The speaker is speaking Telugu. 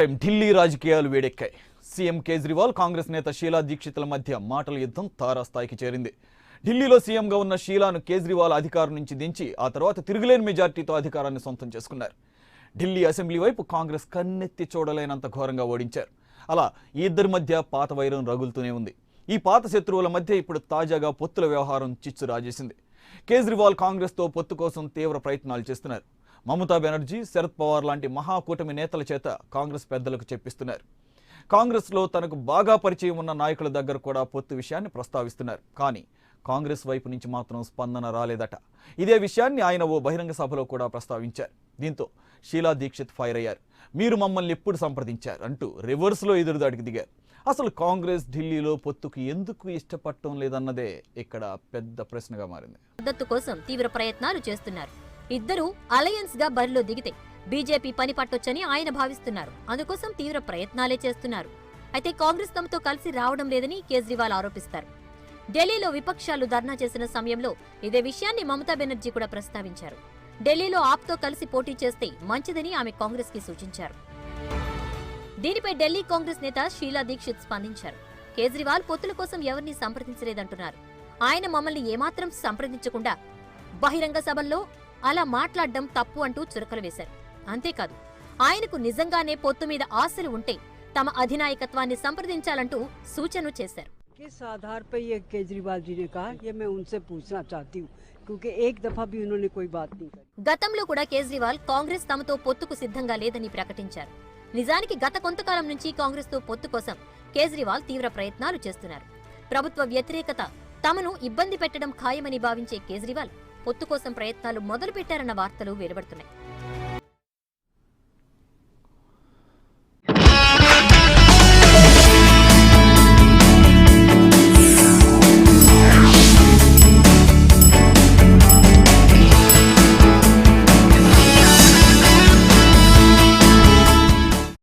ఢిల్లీ రాజకీయాలు వేడెక్కాయి. సీఎం కేజ్రీవాల్ కాంగ్రెస్ నేత షీలా దీక్షితుల మధ్య మాటల యుద్ధం తారాస్థాయికి చేరింది. ఢిల్లీలో సీఎంగా ఉన్న షీలాను కేజ్రీవాల్ అధికారం నుంచి దించి ఆ తర్వాత తిరుగులేని మెజార్టీతో అధికారాన్ని సొంతం చేసుకున్నారు. ఢిల్లీ అసెంబ్లీ వైపు కాంగ్రెస్ కన్నెత్తి చూడలేనంత ఘోరంగా ఓడించారు. అలా ఈ ఇద్దరి మధ్య పాత వైరం రగులుతూనే ఉంది. ఈ పాత శత్రువుల మధ్య ఇప్పుడు తాజాగా పొత్తుల వ్యవహారం చిచ్చు రాజేసింది. కేజ్రీవాల్ కాంగ్రెస్తో పొత్తు కోసం తీవ్ర ప్రయత్నాలు చేస్తున్నారు. మమతా బెనర్జీ, శరద్ పవార్ లాంటి మహాకూటమి నేతల చేత కాంగ్రెస్ పెద్దలకు చెప్పిస్తున్నారు. కాంగ్రెస్లో తనకు బాగా పరిచయం ఉన్న నాయకుల దగ్గర కూడా పొత్తు విషయాన్ని ప్రస్తావిస్తున్నారు. కానీ కాంగ్రెస్ వైపు నుంచి మాత్రం స్పందన రాలేదట. ఇదే విషయాన్ని ఆయన ఓ బహిరంగ సభలో కూడా ప్రస్తావించారు. దీంతో షీలా దీక్షిత్ ఫైర్ అయ్యారు. మీరు మమ్మల్ని ఎప్పుడు సంప్రదించారు అంటూ రివర్స్లో ఎదురుదాడికి దిగారు. అసలు కాంగ్రెస్ ఢిల్లీలో పొత్తుకు ఎందుకు ఇష్టపడటం లేదన్నదే ఇక్కడ పెద్ద ప్రశ్నగా మారింది. మద్దతు కోసం తీవ్ర ప్రయత్నాలు చేస్తున్నారు. ఇద్దరు అలయన్స్ గా బరిలో దిగితే బీజేపీ పని పట్టొచ్చని ఆయన భావిస్తున్నారు. అందుకోసం తీవ్ర ప్రయత్నాలే చేస్తున్నారు. అయితే కాంగ్రెస్ తమతో కలిసి రావడం లేదని కేజ్రీవాల్ ఆరోపిస్తారు. ఢిల్లీలో విపక్షాలు ధర్నా చేసిన సమయంలో ఇదే విషయాన్ని మమతా బెనర్జీ కూడా ప్రస్తావించారు. ఢిల్లీలో ఆప్తో కలిసి పోటీ చేస్తే మంచిదని ఆమె కాంగ్రెస్ కి సూచించారు. దీనిపై ఢిల్లీ కాంగ్రెస్ నేత షీలా దీక్షిత్ స్పందించారు. కేజ్రీవాల్ పొత్తుల కోసం ఎవరిని సంప్రదించలేదంటున్నారు. ఆయన మమ్మల్ని ఏమాత్రం సంప్రదించకుండా బహిరంగ సభల్లో అలా మాట్లాడడం తప్పు అంటూ చురకలు వేశారు. అంతేకాదు, ఆయనకు నిజంగానే పొత్తు మీద ఆశలు ఉంటే తమ అధినాయకత్వాన్ని సంప్రదించాలంటూ సూచన చేశారు. किस आधार पर ये केजरीवाल जी ने कहा, ये मैं उनसे पूछना चाहती हूँ, क्योंकि एक दफा भी उन्होंने कोई बात नहीं करी. గతంలో కూడా కేజ్రీవాల్ కాంగ్రెస్ తమతో పొత్తుకు సిద్ధంగా లేదని ప్రకటించారు. నిజానికి గత కొంతకాలం నుంచి కాంగ్రెస్ తో పొత్తు కోసం కేజ్రీవాల్ తీవ్ర ప్రయత్నాలు చేస్తున్నారు. ప్రభుత్వ వ్యతిరేకత తమను ఇబ్బంది పెట్టడం ఖాయమని భావించే కేజ్రీవాల్ పొత్తు కోసం ప్రయత్నాలు మొదలుపెట్టారన్న వార్తలు వెలువడుతున్నాయి.